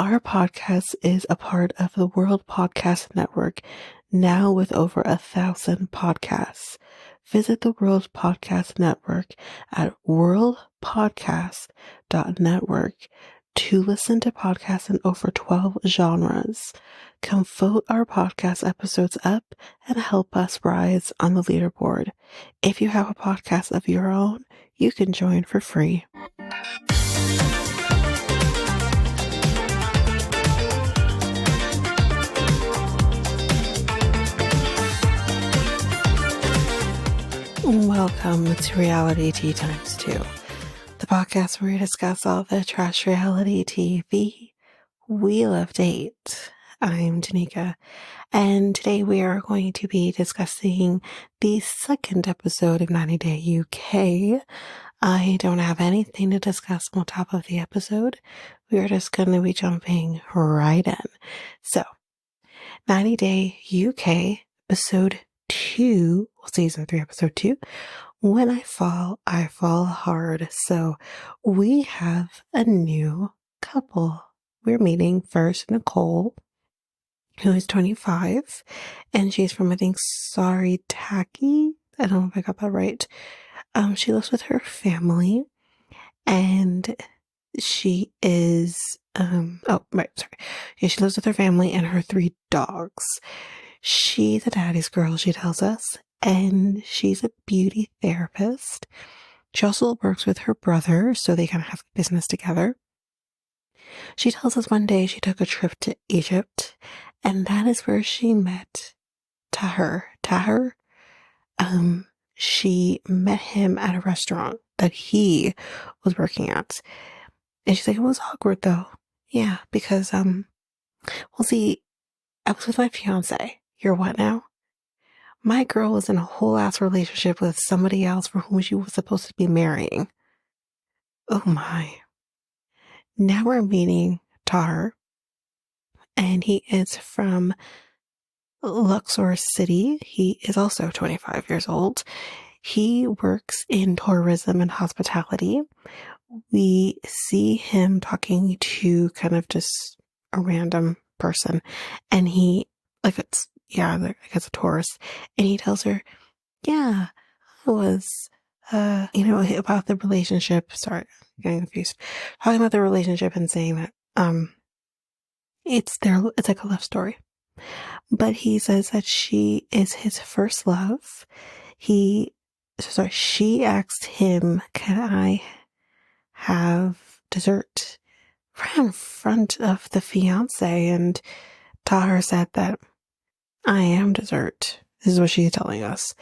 Our podcast is a part of the World Podcast Network, now with over 1,000 podcasts. Visit the World Podcast Network at worldpodcast.network to listen to podcasts in over 12 genres. Come vote our podcast episodes up and help us rise on the leaderboard. If you have a podcast of your own, you can join for free. Welcome to Reality Tea Times 2, the podcast where we discuss all the trash reality TV we love to hate. I'm Danica, and today we are going to be discussing the second episode of 90 Day UK. I don't have anything to discuss on top of the episode. We are just going to be jumping right in. So, 90 Day UK, episode 2, season 3, episode 2. When I fall hard. So we have a new couple. We're meeting first Nicole, who is 25, and she's from, I think, Taki. I don't know if I got that right. She lives with her family, and she is, she lives with her family and her 3 dogs. She's a daddy's girl, she tells us, and she's a beauty therapist. She also works with her brother, so they kind of have a business together. She tells us one day she took a trip to Egypt, and that is where she met Tahir. She met him at a restaurant that he was working at. And she's like, it was awkward though. Yeah, because, I was with my fiance. You're what now? My girl was in a whole ass relationship with somebody else for whom she was supposed to be marrying. Oh my. Now we're meeting Tahir, and he is from Luxor City. He is also 25 years old. He works in tourism and hospitality. We see him talking to kind of just a random person, and he, I guess a tourist, and he tells her, yeah, I was, about the relationship. Sorry, I'm getting confused. Talking about the relationship and saying that, it's like a love story. But he says that she is his first love. She asked him, can I have dessert right in front of the fiance? And Tahir said that I am dessert. This is what she's telling us.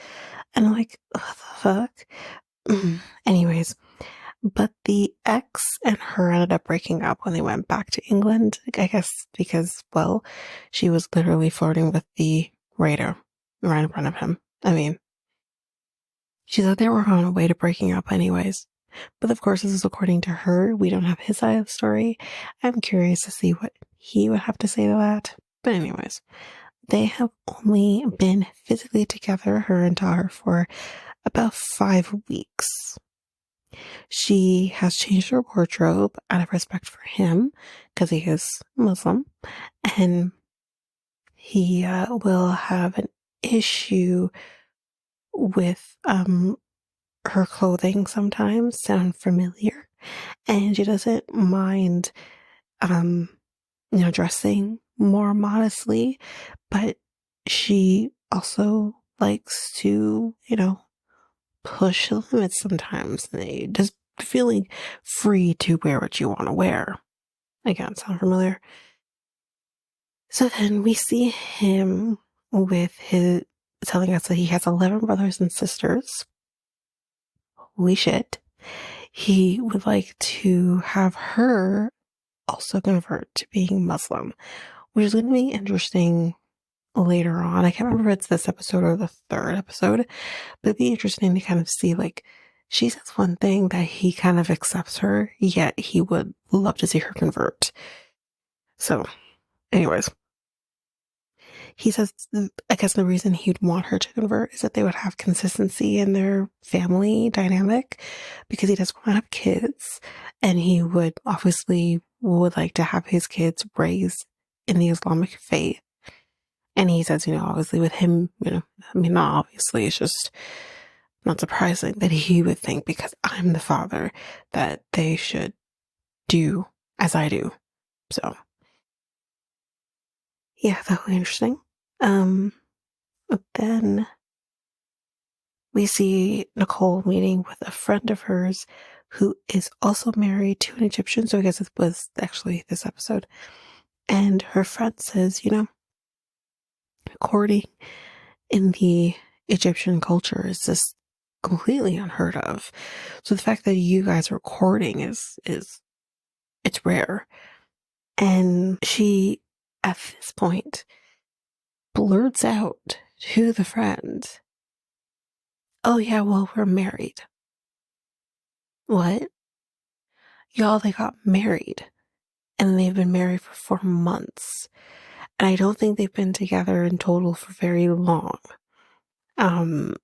And I'm like, what the fuck? Anyways, but the ex and her ended up breaking up when they went back to England. I guess because, well, she was literally flirting with the waiter right in front of him. I mean, she said they were on a way to breaking up anyways. But of course, this is according to her. We don't have his side of the story. I'm curious to see what he would have to say to that. But anyways, they have only been physically together, her and Tahir, for about 5 weeks. She has changed her wardrobe out of respect for him because he is Muslim, and he will have an issue with her clothing sometimes sound familiar, and she doesn't mind dressing more modestly, but she also likes to, push the limits sometimes. Just feeling free to wear what you want to wear. Again, sound familiar? So then we see him with his telling us that he has 11 brothers and sisters. Holy shit. He would like to have her also convert to being Muslim, which is going to be interesting later on. I can't remember if it's this episode or the 3rd episode, but it'd be interesting to kind of see, like, she says one thing that he kind of accepts her, yet he would love to see her convert. So, anyways, he says, I guess the reason he'd want her to convert is that they would have consistency in their family dynamic, because he doesn't want to have kids, and he would obviously would like to have his kids raised in the Islamic faith. And he says, obviously with him, I mean, not obviously, it's just not surprising that he would think because I'm the father that they should do as I do. So, yeah, definitely interesting. But then we see Nicole meeting with a friend of hers who is also married to an Egyptian. So I guess it was actually this episode. And her friend says, courting in the Egyptian culture is just completely unheard of. So the fact that you guys are courting is it's rare. And she, at this point, blurts out to the friend, "Oh yeah, well, we're married." What? Y'all, they got married. And they've been married for 4 months. And I don't think they've been together in total for very long. Um,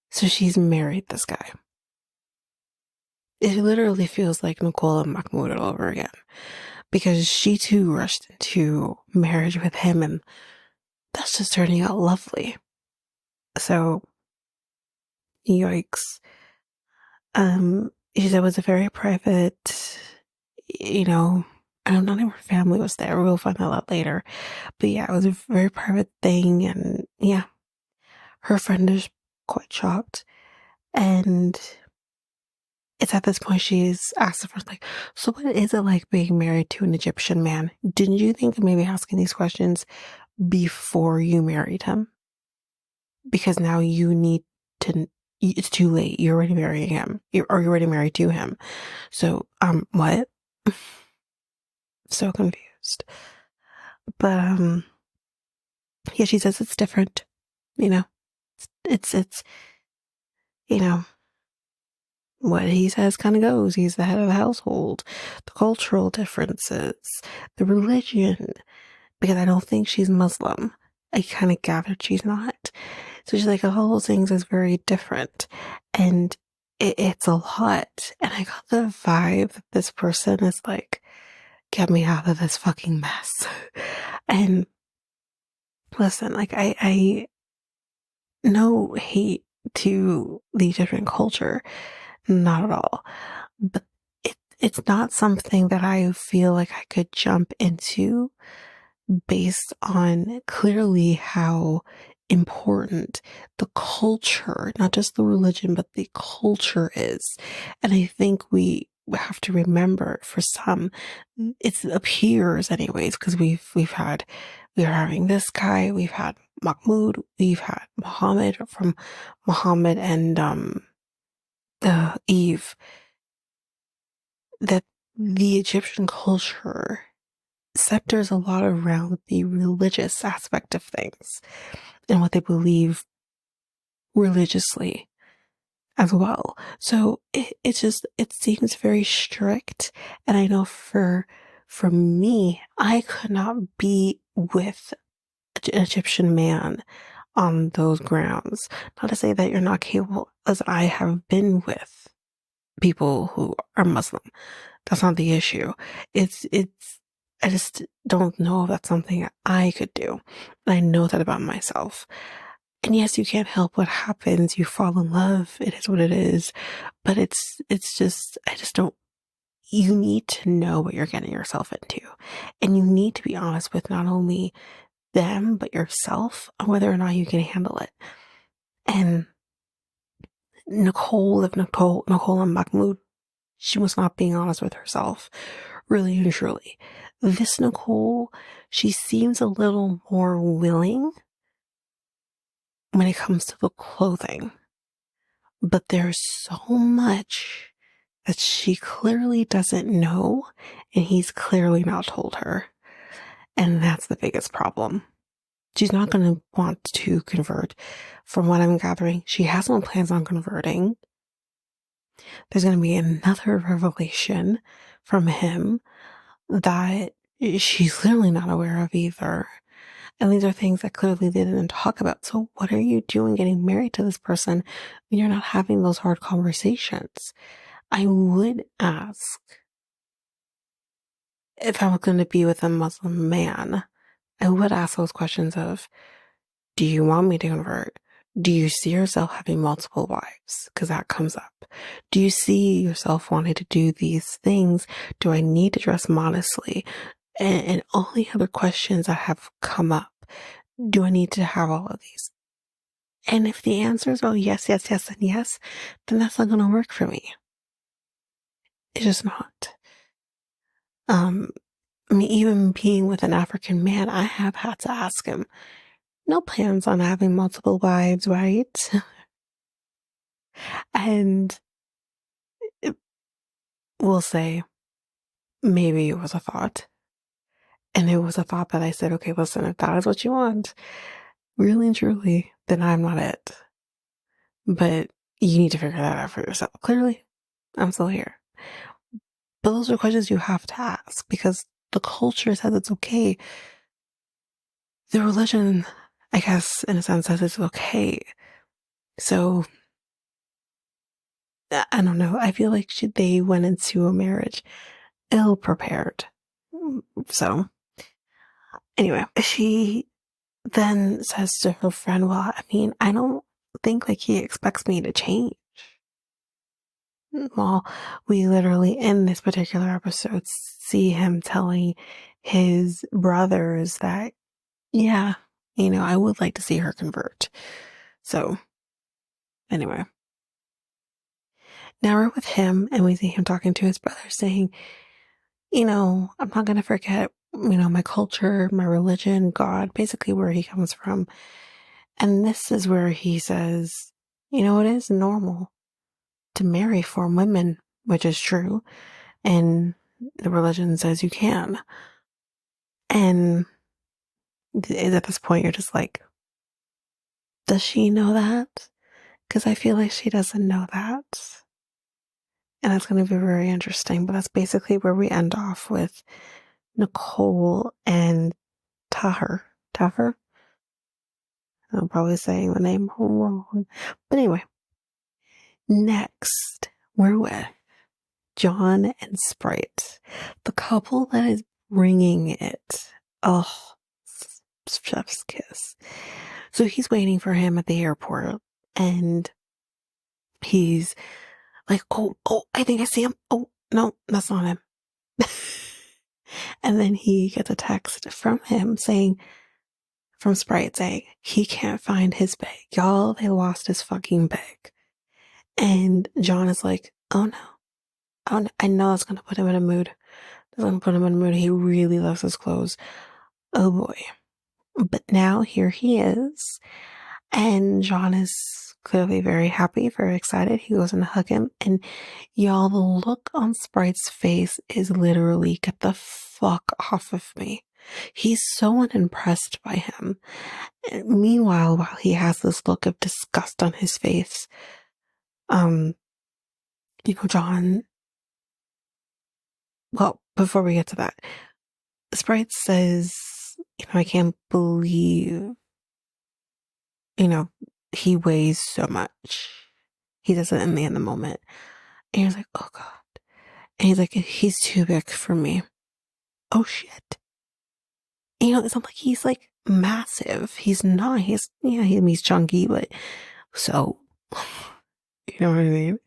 so she's married this guy. It literally feels like Nicole and Mahmoud all over again. Because she too rushed into marriage with him, and that's just turning out lovely. So, yikes. She said it was a very private, I don't know if her family was there. We'll find that out later. But yeah, it was a very private thing, and yeah, her friend is quite shocked. And it's at this point she's asked the friend, like, so what is it like being married to an Egyptian man? Didn't you think of maybe asking these questions before you married him? Because now you need to, it's too late. You're already marrying him. You're already married to him. So, what? So confused. But, yeah, she says it's different. It's, you know, what he says kind of goes. He's the head of the household. The cultural differences, the religion, because I don't think she's Muslim. I kind of gathered she's not. So she's like, all those things is very different. And it's a lot. And I got the vibe that this person is like, get me out of this fucking mess. And listen, like, I no hate to the Egyptian culture, not at all. But it's not something that I feel like I could jump into based on clearly how important the culture, not just the religion, but the culture is. And I think we have to remember for some, it appears anyways, because we're having this guy, we've had Mahmoud, we've had Muhammad from Muhammad and Eve, that the Egyptian culture centers a lot around the religious aspect of things and what they believe religiously as well. So it seems very strict. And I know for me, I could not be with an Egyptian man on those grounds. Not to say that you're not capable, as I have been with people who are Muslim. That's not the issue. I just don't know if that's something I could do. And I know that about myself. And yes, you can't help what happens. You fall in love. It is what it is. But it's just, I just don't, you need to know what you're getting yourself into. And you need to be honest with not only them, but yourself on whether or not you can handle it. And Nicole and Mahmoud, she was not being honest with herself, really and truly. This Nicole, she seems a little more willing when it comes to the clothing, but there's so much that she clearly doesn't know, and he's clearly not told her. And that's the biggest problem. She's not going to want to convert. From what I'm gathering, she has no plans on converting. There's going to be another revelation from him that she's clearly not aware of either. And these are things that clearly they didn't talk about. So what are you doing getting married to this person when you're not having those hard conversations? I would ask if I was going to be with a Muslim man, I would ask those questions of, do you want me to convert? Do you see yourself having multiple wives? Because that comes up. Do you see yourself wanting to do these things? Do I need to dress modestly? And all the other questions that have come up. Do I need to have all of these? And if the answers are yes, yes, yes, and yes, then that's not going to work for me. It's just not. I mean, even being with an African man, I have had to ask him, no plans on having multiple wives, right? And we'll say, maybe it was a thought. And it was a thought that I said, okay, listen, if that is what you want, really and truly, then I'm not it. But you need to figure that out for yourself. Clearly, I'm still here. But those are questions you have to ask because the culture says it's okay. The religion, I guess, in a sense, says it's okay. So, I don't know. I feel like they went into a marriage ill prepared. So, anyway, she then says to her friend, well, I mean, I don't think like he expects me to change. Well, we literally in this particular episode see him telling his brothers that, yeah, I would like to see her convert. So, anyway, now we're with him and we see him talking to his brother saying, I'm not going to forget, my culture, my religion, God, basically where he comes from. And this is where he says, it is normal to marry foreign women, which is true. And the religion says you can. And at this point, you're just like, does she know that? Because I feel like she doesn't know that. And that's going to be very interesting. But that's basically where we end off with Nicole and Tahir. Tahir? I'm probably saying the name wrong. But anyway, next, we're with John and Sprite, the couple that is bringing it. Oh, chef's kiss. So he's waiting for him at the airport and he's like, oh, I think I see him. Oh, no, that's not him. And then he gets a text from Sprite saying, he can't find his bag. Y'all, they lost his fucking bag. And John is like, oh no. I know that's going to put him in a mood. That's going to put him in a mood. He really loves his clothes. Oh boy. But now here he is. And John is clearly very happy, very excited. He goes and hug him. And y'all, the look on Sprite's face is literally, get the fuck off of me. He's so unimpressed by him. And meanwhile, while he has this look of disgust on his face, John, well, before we get to that, Sprite says, I can't believe, he weighs so much. He does it in the moment. And he's like, oh God. And he's like, he's too big for me. Oh shit. And, it's not like he's like massive. He's not. He's chunky, but so, you know what I mean?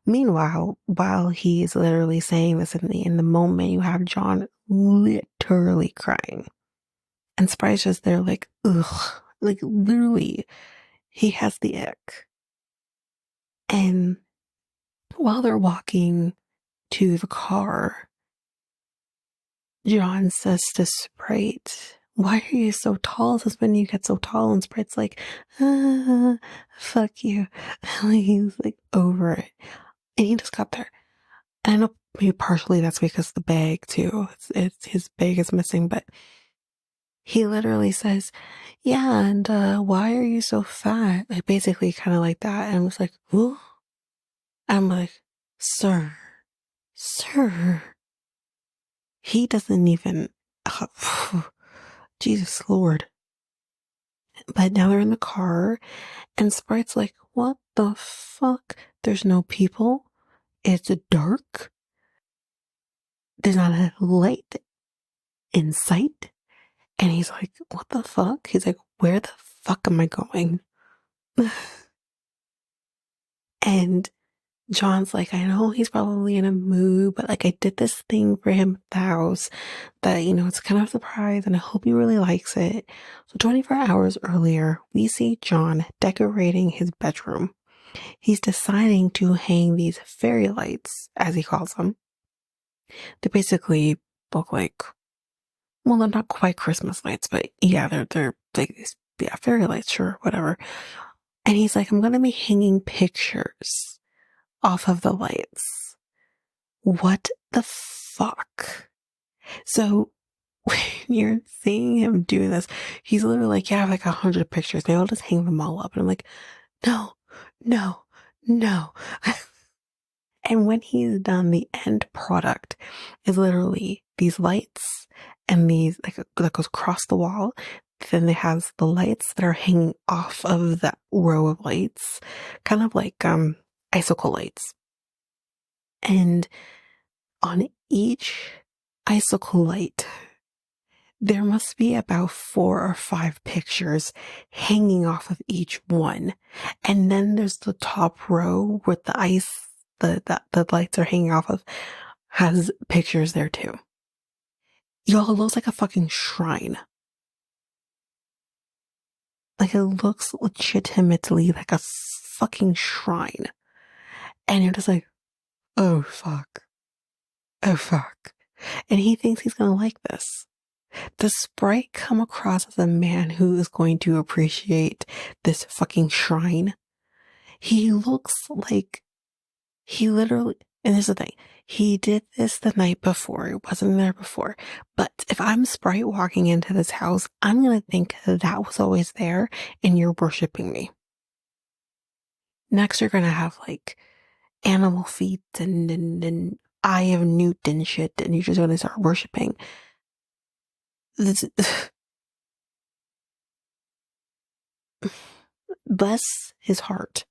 Meanwhile, while he's literally saying this in the moment, you have John literally crying. And Sprite's just there like, ugh. Like, literally, he has the ick. And while they're walking to the car, John says to Sprite, why are you so tall? Since when you get so tall? And Sprite's like, fuck you. And he's like over it. And he just got there. And I know maybe partially that's because the bag too. It's his bag is missing, but he literally says, yeah, and why are you so fat? Like basically kind of like that. And I was like, ooh. I'm like, sir. He doesn't even, Jesus Lord. But now they're in the car and Sprite's like, what the fuck? There's no people. It's dark. there's not a light in sight. And he's like, what the fuck? He's like, where the fuck am I going? And John's like, I know he's probably in a mood, but like I did this thing for him at the house that, it's kind of a surprise and I hope he really likes it. So 24 hours earlier, we see John decorating his bedroom. He's deciding to hang these fairy lights, as he calls them. They basically look like, well, they're not quite Christmas lights, but yeah, they're like these, yeah, fairy lights, sure, whatever. And he's like, I'm gonna be hanging pictures off of the lights. What the fuck? So when you're seeing him do this, he's literally like, yeah, I have like 100 pictures. Maybe I'll just hang them all up. And I'm like, no, no, no. And when he's done, the end product is literally these lights and these, like, that goes across the wall. Then it has the lights that are hanging off of that row of lights, kind of like icicle lights. And on each icicle light, there must be about 4 or 5 pictures hanging off of each one. And then there's the top row with the ice, the lights are hanging off of, has pictures there too. Y'all, it looks like a fucking shrine. Like it looks legitimately like a fucking shrine. And you're just like, oh fuck. Oh fuck. And he thinks he's gonna like this. Does Sprite come across as a man who is going to appreciate this fucking shrine? He looks like he literally, and here's the thing, he did this the night before. It wasn't there before. But if I'm Sprite walking into this house, I'm going to think that was always there and you're worshiping me. Next, you're going to have like animal feet and Eye of Newt and shit, and you're just going to start worshiping. This, bless his heart.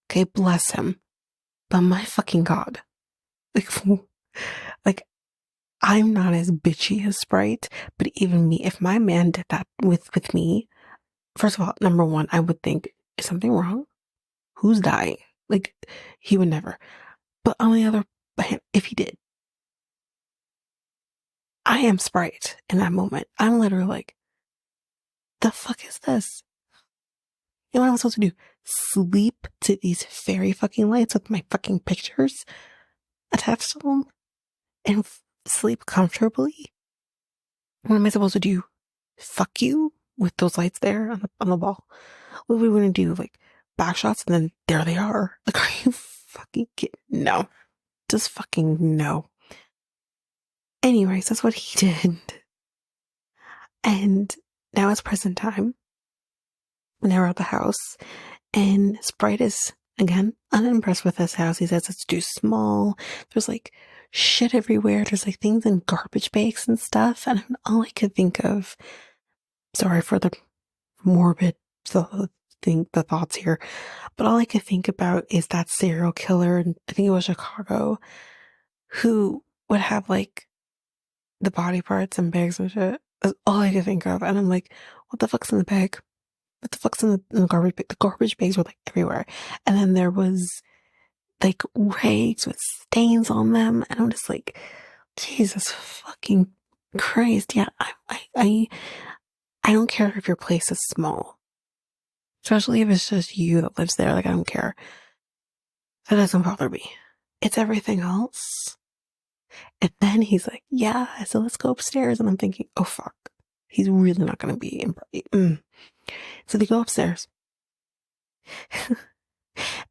Okay, bless him. But my fucking God. Like, I'm not as bitchy as Sprite, but even me, if my man did that with me, first of all, number one, I would think, is something wrong? Who's dying? Like, he would never. But on the other hand, if he did, I am Sprite in that moment. I'm literally like, the fuck is this? You know what I'm supposed to do? Sleep to these fairy fucking lights with my fucking pictures attached to them? And sleep comfortably? What am I supposed to do? Fuck you with those lights there on the wall? What are we gonna do? Like back shots and then there they are. Like, are you fucking kidding? No. Just fucking no. Anyways, that's what he did. And now it's present time. And they're at the house. And Sprite is, again, unimpressed with this house. He says it's too small. There's like shit everywhere. There's like things in garbage bags and stuff. And all I could think of, sorry for the morbid the thoughts here, but all I could think about is that serial killer, and I think it was Chicago, who would have like the body parts and bags and shit. That's all I could think of. And I'm like, what the fuck's in the bag? What the fuck's in the garbage bag? The garbage bags were like everywhere. And then there was like rags with stains on them. And I'm just like, Jesus fucking Christ. Yeah, I don't care if your place is small. Especially if it's just you that lives there. Like, I don't care. That doesn't bother me. It's everything else. And then he's like, yeah, so let's go upstairs. And I'm thinking, oh fuck. He's really not going to be So they go upstairs.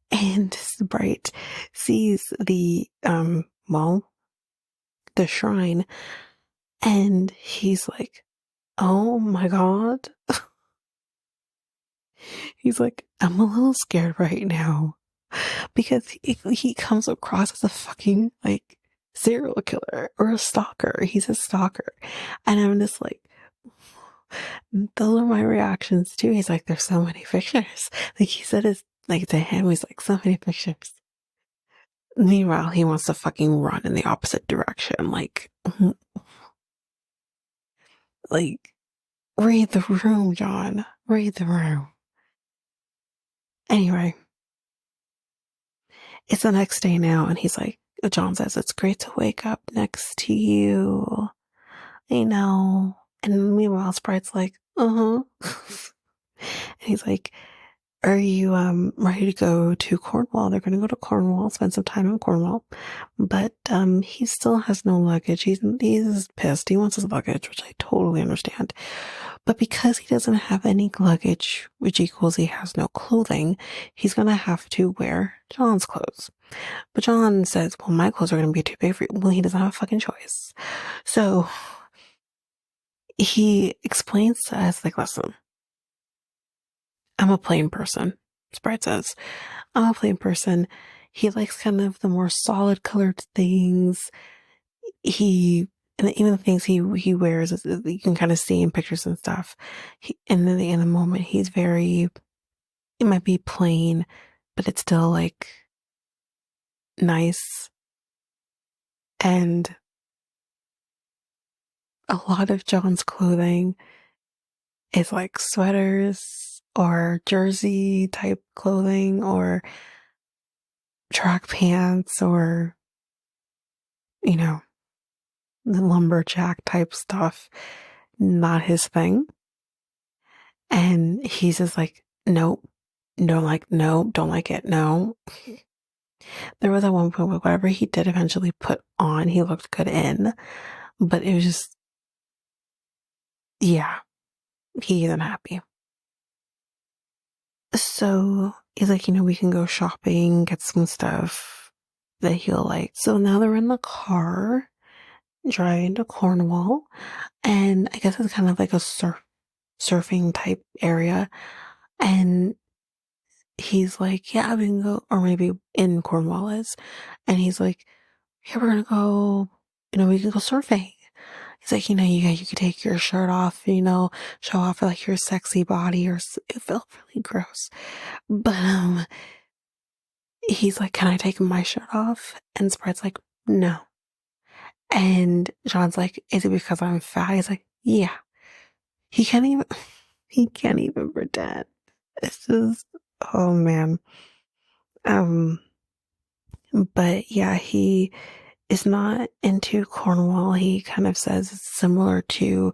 And Sprite sees the, the shrine. And he's like, oh my God. He's like, I'm a little scared right now. Because he comes across as a fucking, like, serial killer or a stalker. He's a stalker. And I'm just like, those are my reactions too. He's like, there's so many pictures. Like, he said it's like to him, he's like, so many pictures. Meanwhile, he wants to fucking run in the opposite direction. Like, read the room, John. Read the room. Anyway, it's the next day now, and he's like, John says, it's great to wake up next to you. You know. And meanwhile, Sprite's like, uh-huh. And he's like, are you ready to go to Cornwall? They're gonna go to Cornwall, spend some time in Cornwall. But he still has no luggage. He's pissed. He wants his luggage, which I totally understand. But because he doesn't have any luggage, which equals he has no clothing, he's gonna have to wear John's clothes. But John says, well, my clothes are gonna be too big for you. Well, he doesn't have a fucking choice. So he explains to us, like, listen, I'm a plain person, Sprite says. I'm a plain person. He likes kind of the more solid colored things. And even the things he wears, you can kind of see in pictures and stuff. And then in the moment, he's very, it might be plain, but it's still like nice. And a lot of John's clothing is like sweaters or jersey type clothing or track pants or, you know, the lumberjack type stuff. Not his thing. And he's just like, nope, don't like, no, don't like it, no. There was at one point where whatever he did eventually put on, he looked good in, but it was just, yeah, he isn't happy. So he's like, we can go shopping, get some stuff that he'll like. So now they're in the car driving to Cornwall, and I guess it's kind of like a surfing type area. And he's like, yeah, we can go, or maybe in Cornwall is. And he's like, yeah, we're gonna go, we can go surfing. He's like, you could take your shirt off, show off like your sexy body, or it felt really gross. But he's like, can I take my shirt off? And Sprite's like, no. And John's like, is it because I'm fat? He's like, yeah. He can't even pretend. It's just, oh man. But yeah, he is not into Cornwall. He kind of says it's similar to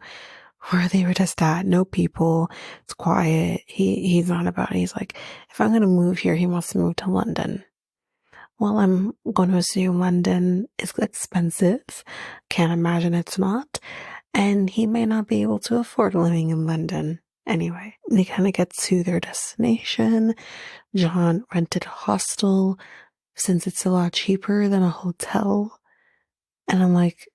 where they were just at. No people. It's quiet. He's not about it. He's like, if I'm going to move here, he wants to move to London. Well, I'm going to assume London is expensive. Can't imagine it's not. And he may not be able to afford living in London. Anyway, they kind of get to their destination. John rented a hostel since it's a lot cheaper than a hotel. And I'm like,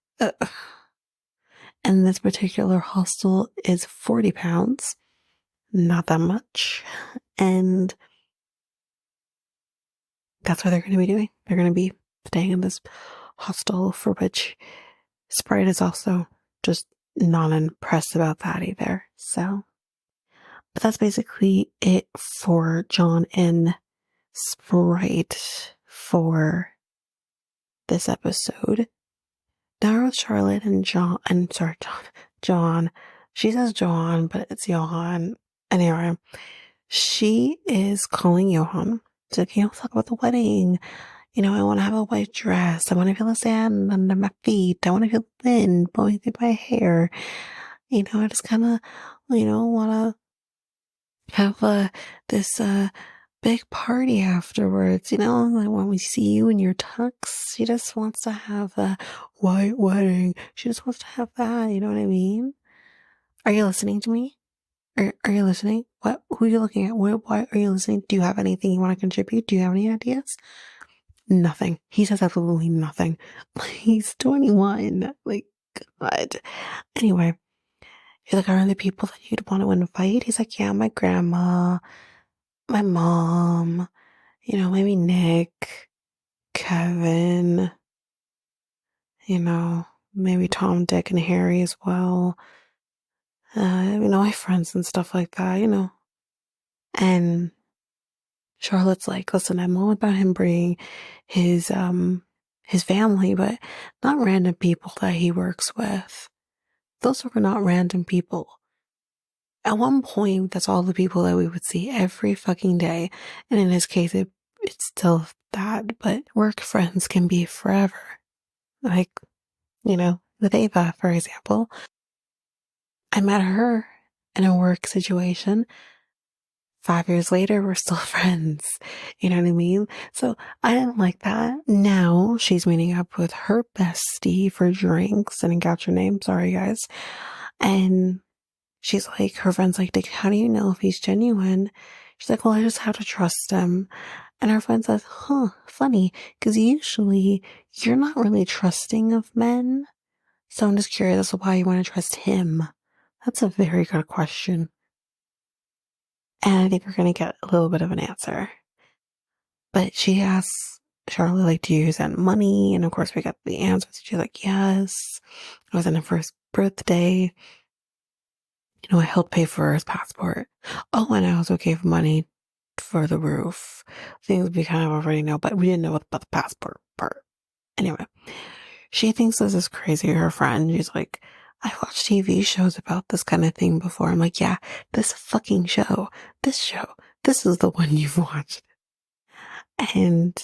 and this particular hostel is £40. Not that much. And that's what they're going to be doing. They're going to be staying in this hostel, for which Sprite is also just not impressed about that either. So, but that's basically it for John and Sprite for this episode. Now we're with Charlotte and John. John. She says John, but it's Johan. Anyway, she is calling Johan. She's like, let's talk about the wedding. I want to have a white dress. I want to feel the sand under my feet. I want to feel the wind blowing through my hair. I just kind of, want to have this big party afterwards. Like when we see you in your tux, she just wants to have a white wedding. She just wants to have that. You know what I mean? Are you listening to me? Are you listening? What? Who are you looking at? Why are you listening? Do you have anything you want to contribute? Do you have any ideas? Nothing. He says absolutely nothing. He's 21. Like, God. Anyway, he's like, are there people that you'd want to invite? He's like, yeah, my grandma, my mom, maybe Nick, Kevin, maybe Tom, Dick, and Harry as well. My friends and stuff like that, And Charlotte's like, listen, I'm all about him bringing his family, but not random people that he works with. Those were not random people. At one point, that's all the people that we would see every fucking day. And in his case, it's still that, but work friends can be forever. Like, with Ava, for example, I met her in a work situation. 5 years later, we're still friends. You know what I mean? So I didn't like that. Now she's meeting up with her bestie for drinks. I didn't catch her name. Sorry, guys. And she's like, her friend's like, Dick, how do you know if he's genuine? She's like, well, I just have to trust him. And her friend says, huh, funny, because usually you're not really trusting of men. So I'm just curious as to why you want to trust him. That's a very good question. And I think we're going to get a little bit of an answer. But she asks Charlotte, like, do you send money? And of course, we got the answer. She's like, yes. I was in her first birthday. I helped pay for his passport. Oh, and I also gave money for the roof. Things we kind of already know, but we didn't know about the passport part. Anyway, she thinks this is crazy. Her friend, she's like, I watched TV shows about this kind of thing before. I'm like, yeah, this fucking show, this is the one you've watched. And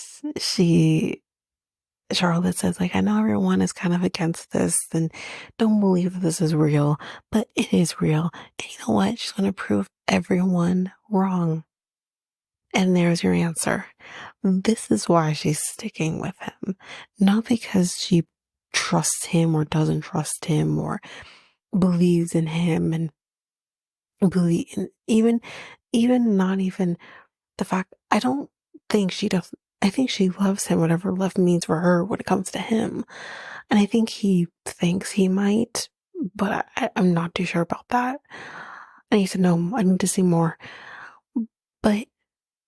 Charlotte says, like, I know everyone is kind of against this and don't believe that this is real, but it is real. And you know what? She's going to prove everyone wrong. And there's your answer. This is why she's sticking with him. Not because she trusts him or doesn't trust him or believes in him and believe in even not even the fact, I don't think she does. I think she loves him, whatever love means for her when it comes to him. And I think he thinks he might, but I'm not too sure about that. I need to know. I need to see more. But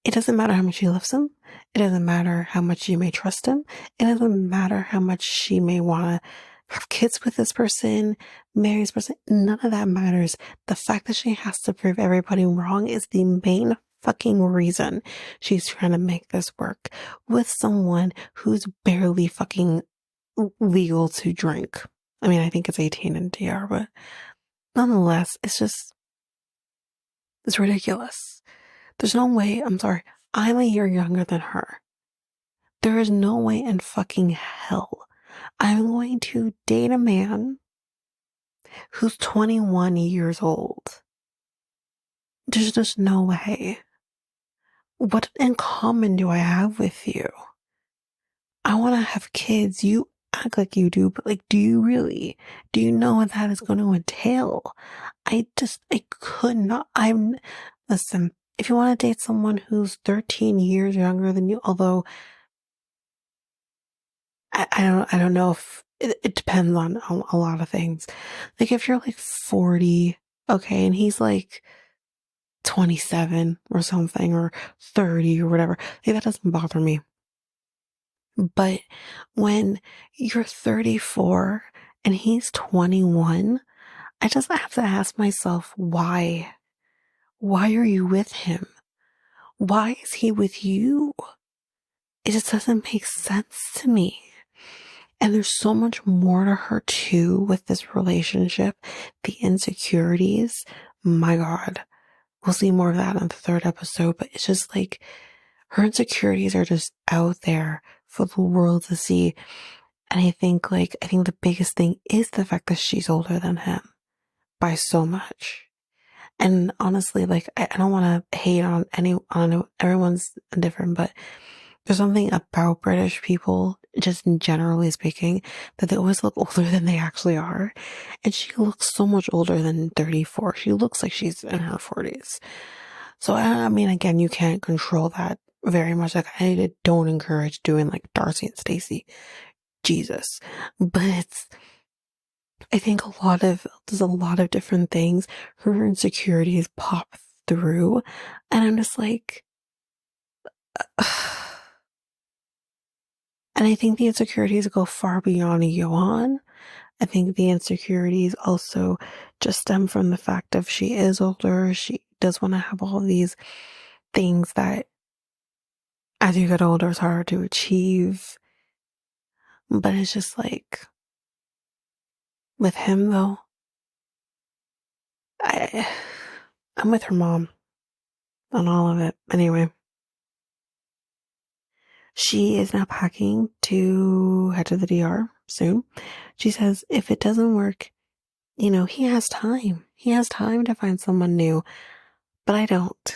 it doesn't matter how much she loves him. It doesn't matter how much she may trust him. It doesn't matter how much she may want to have kids with this person, marry this person. None of that matters. The fact that she has to prove everybody wrong is the main fucking reason she's trying to make this work with someone who's barely fucking legal to drink. I mean, I think it's 18 in DR, but nonetheless, it's ridiculous. There's no way, I'm sorry, I'm a year younger than her. There is no way in fucking hell I'm going to date a man who's 21 years old. There's just no way. What in common do I have with you? I want to have kids. You act like you do, but like, do you really? Do you know what that is going to entail? I could not. Listen, if you want to date someone who's 13 years younger than you, although I don't know if it depends on a lot of things. Like if you're like 40, okay, and he's like 27 or something, or 30 or whatever, like that doesn't bother me. But when you're 34 and he's 21, I just have to ask myself, why? Why are you with him? Why is he with you? It just doesn't make sense to me. And there's so much more to her too with this relationship. The insecurities, my God. We'll see more of that on the third episode, but it's just like her insecurities are just out there for the world to see. And I think the biggest thing is the fact that she's older than him by so much. And honestly, like, I don't want to hate on everyone's different, but there's something about British people, just generally speaking, that they always look older than they actually are. And she looks so much older than 34. She looks like she's in her 40s. So, I mean, again, you can't control that very much. Like, I don't encourage doing like Darcy and Stacey. Jesus. But I think there's a lot of different things. Her insecurities pop through. And I'm just like, and I think the insecurities go far beyond Johan. I think the insecurities also just stem from the fact of she is older. She does want to have all these things that as you get older, it's harder to achieve. But it's just like, with him though, I, I'm with her mom on all of it. Anyway, she is now packing to head to the DR soon. She says if it doesn't work, he has time. He has time to find someone new, but I don't.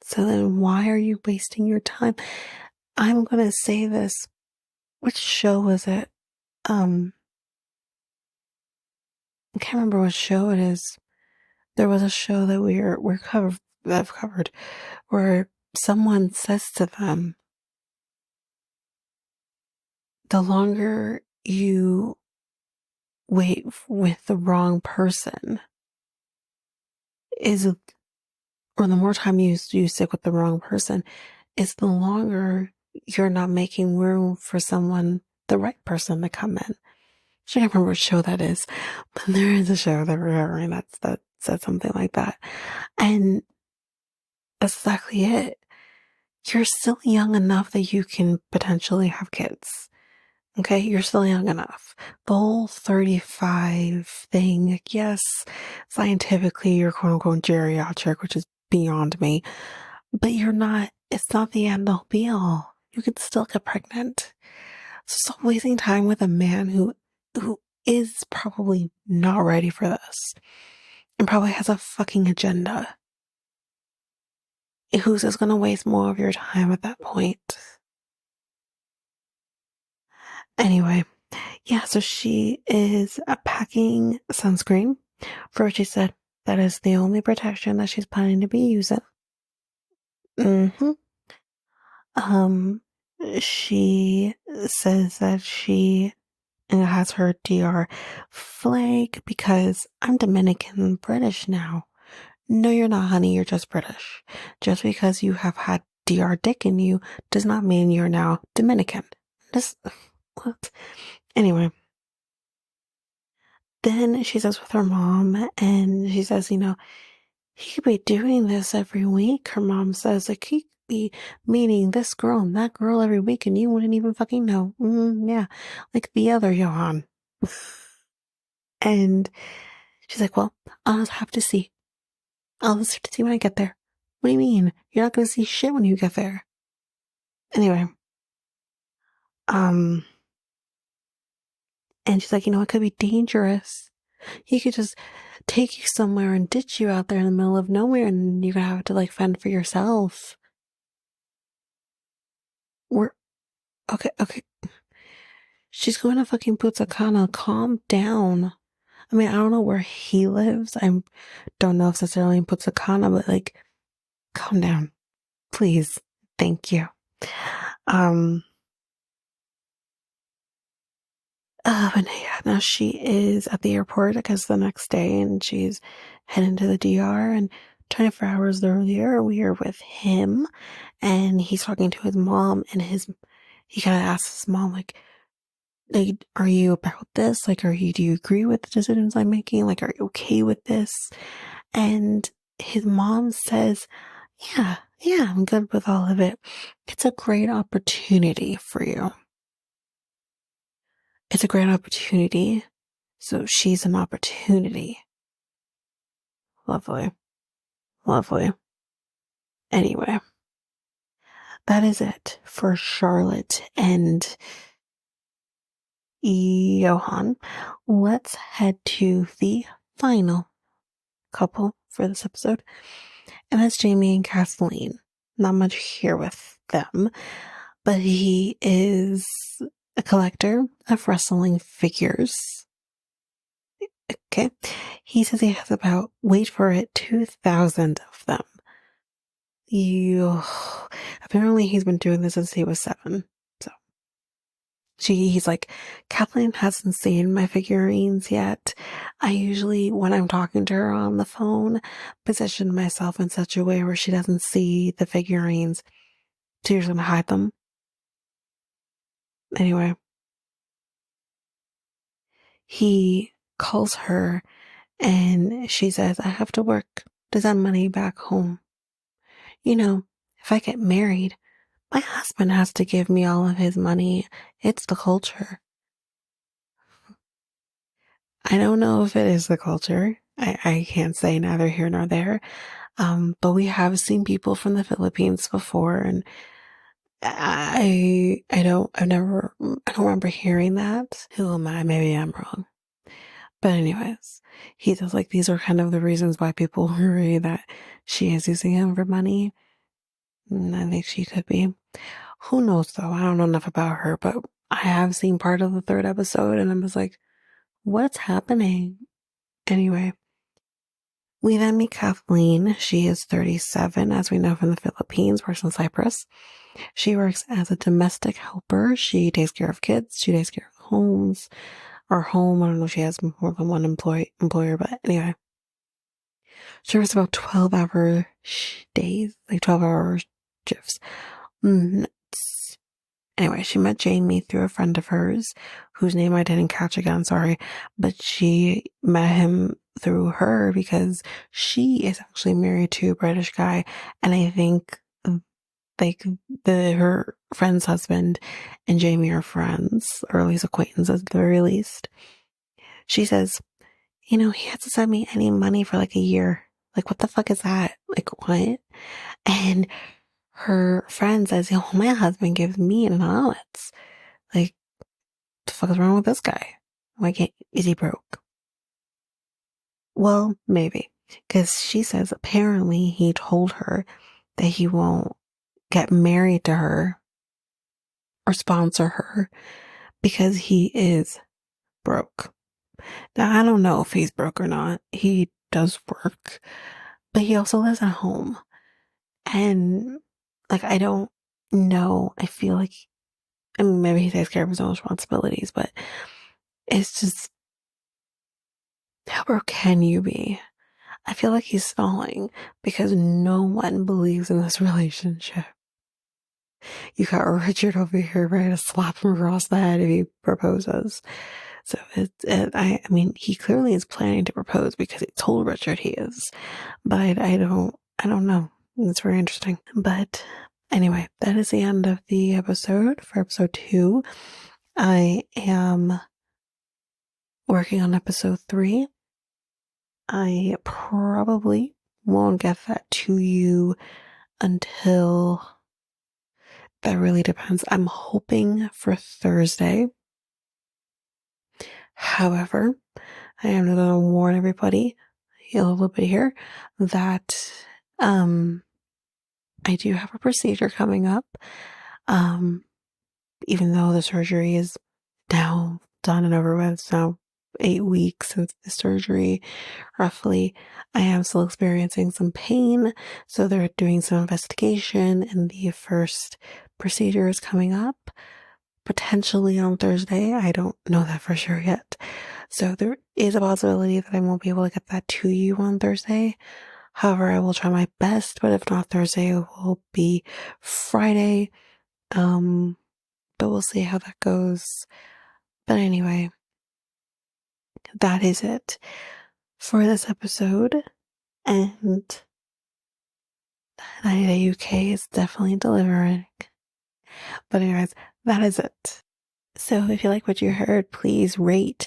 So then why are you wasting your time? I'm going to say this. Which show was it? I can't remember what show it is. There was a show that I've covered where someone says to them, the longer you wait with the wrong person is, or the more time you stick with the wrong person, is the longer you're not making room for the right person to come in. I can't remember what show that is, but there is a show that we're covering that said something like that. And that's exactly it. You're still young enough that you can potentially have kids. Okay, you're still young enough. The whole 35 thing, like, yes, scientifically you're quote unquote geriatric, which is beyond me, but it's not the end all be all. You could still get pregnant. So stop wasting time with a man who is probably not ready for this and probably has a fucking agenda. Who's just gonna waste more of your time at that point? Anyway, yeah, so she is packing sunscreen for what she said that is the only protection that she's planning to be using. Mm-hmm. Um, she says that she has her DR flag because I'm Dominican British now. No, you're not, honey. You're just British. Just because you have had DR dick in you does not mean you're now Dominican. Just what? Anyway. Then she says with her mom, and she says, he could be doing this every week. Her mom says, like, he could be meeting this girl and that girl every week, and you wouldn't even fucking know. Yeah, like the other Johan. And she's like, well, I'll just have to see. I'll just have to see when I get there. What do you mean? You're not going to see shit when you get there. Anyway, um, and she's like, it could be dangerous. He could just take you somewhere and ditch you out there in the middle of nowhere, and you're gonna have to like fend for yourself. We're okay. She's going to fucking Punta Cana. Calm down. I mean, I don't know where he lives. I don't know if it's necessarily in Punta Cana, but like, calm down, please. Thank you. But yeah, now she is at the airport because the next day, and she's heading to the DR. And 24 hours earlier, we are with him, and he's talking to his mom, and he kind of asks his mom, like, are you about this? Like, do you agree with the decisions I'm making? Like, are you okay with this? And his mom says, yeah, I'm good with all of it. It's a great opportunity for you. It's a great opportunity. So she's an opportunity. Lovely. Lovely. Anyway, that is it for Charlotte and Johan. Let's head to the final couple for this episode, and that's Jamie and Kathleen. Not much here with them, but he is a collector of wrestling figures. Okay. He says he has about, wait for it, 2,000 of them. Apparently he's been doing this since he was 7. So he's like, Kathleen hasn't seen my figurines yet. I usually, when I'm talking to her on the phone, position myself in such a way where she doesn't see the figurines. So you're just gonna hide them. Anyway, he calls her and she says, I have to work to send money back home. if I get married, my husband has to give me all of his money. It's the culture. I don't know if it is the culture. I can't say neither here nor there. But we have seen people from the Philippines before, and I don't remember hearing that. Who am I? Maybe I'm wrong. But anyways, he says like these are kind of the reasons why people worry that she is using him for money. And I think she could be. Who knows though? I don't know enough about her, but I have seen part of the third episode and I was like, what's happening? Anyway, we then meet Kathleen. She is 37, as we know from the Philippines, works in Cyprus. She works as a domestic helper. She takes care of kids. She takes care of homes or home. I don't know if she has more than one employer, but anyway. She works about 12-hour days, like 12-hour shifts. Anyway, she met Jamie through a friend of hers, whose name I didn't catch again, sorry. But she met him through her because she is actually married to a British guy. And I think like her friend's husband and Jamie are friends, or at least acquaintances at the very least. She says, he hasn't sent me any money for like a year. Like, what the fuck is that? Like, what? And her friend says, my husband gives me an allowance. Like, the fuck is wrong with this guy? Is he broke? Well, maybe. Because she says apparently he told her that he won't get married to her or sponsor her because he is broke. Now, I don't know if he's broke or not. He does work, but he also lives at home. And, like, I don't know. I feel like, maybe he takes care of his own responsibilities, but it's just, how broke can you be? I feel like he's stalling because no one believes in this relationship. You got Richard over here ready to slap him across the head if he proposes. So I mean, he clearly is planning to propose because he told Richard he is. But I don't know. It's very interesting. But anyway, that is the end of the episode for episode 2. I am working on episode 3. I probably won't get that to you until, that really depends. I'm hoping for Thursday. However, I am going to warn everybody a little bit here that I do have a procedure coming up. Even though the surgery is now done and over with, so 8 weeks since the surgery, roughly, I am still experiencing some pain. So they're doing some investigation and the first procedure is coming up potentially on Thursday. I don't know that for sure yet. So there is a possibility that I won't be able to get that to you on Thursday. However, I will try my best, but if not Thursday, it will be Friday. But we'll see how that goes. But anyway, that is it for this episode. And the UK is definitely delivering. But anyways, that is it. So if you like what you heard, please rate,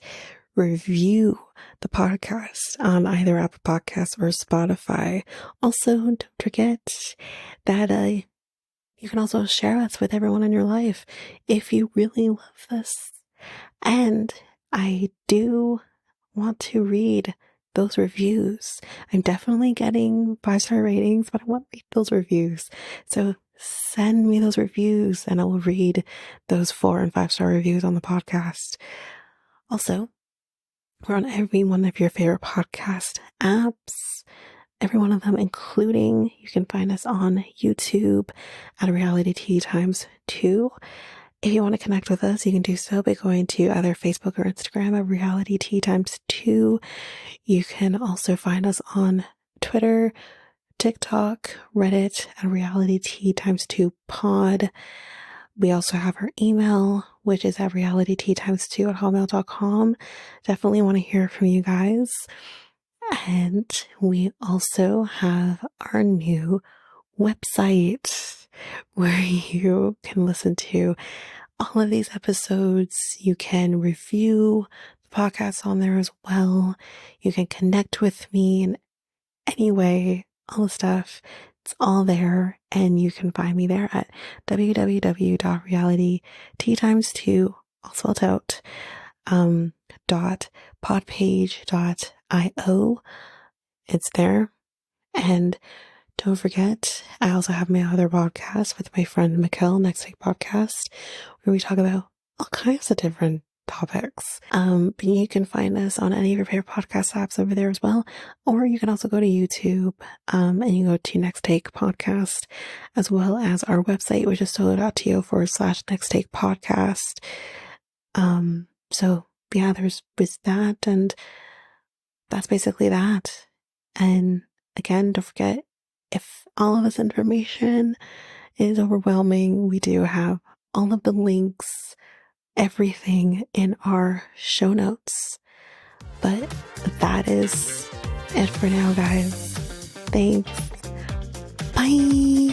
review the podcast on either Apple Podcasts or Spotify. Also, don't forget that you can also share us with everyone in your life if you really love this. And I do want to read those reviews. I'm definitely getting 5-star ratings, but I want to read those reviews. So send me those reviews and I will read those 4 and 5-star reviews on the podcast. Also, we're on every one of your favorite podcast apps. Every one of them, including, you can find us on YouTube at Reality Tea Times2. If you want to connect with us, you can do so by going to either Facebook or Instagram at Reality Tea Times2. You can also find us on Twitter, TikTok, Reddit at Reality Tea Times2 Pod. We also have our email, which is at realityteatimes2 at hotmail.com. Definitely want to hear from you guys. And we also have our new website where you can listen to all of these episodes. You can review the podcast on there as well. You can connect with me in any way, all the stuff. It's all there, and you can find me there at www.realityt2, all spelled out, .podpage.io. It's there. And don't forget, I also have my other podcast with my friend Mikkel, Next Take Podcast, where we talk about all kinds of different topics. But you can find us on any of your favorite podcast apps over there as well. Or you can also go to YouTube, and you go to Next Take Podcast, as well as our website, which is solo.to/Next Take Podcast. So yeah, there's that, and that's basically that. And again, don't forget, if all of this information is overwhelming, we do have all of the links, everything in our show notes. But that is it for now, guys. Thanks. Bye.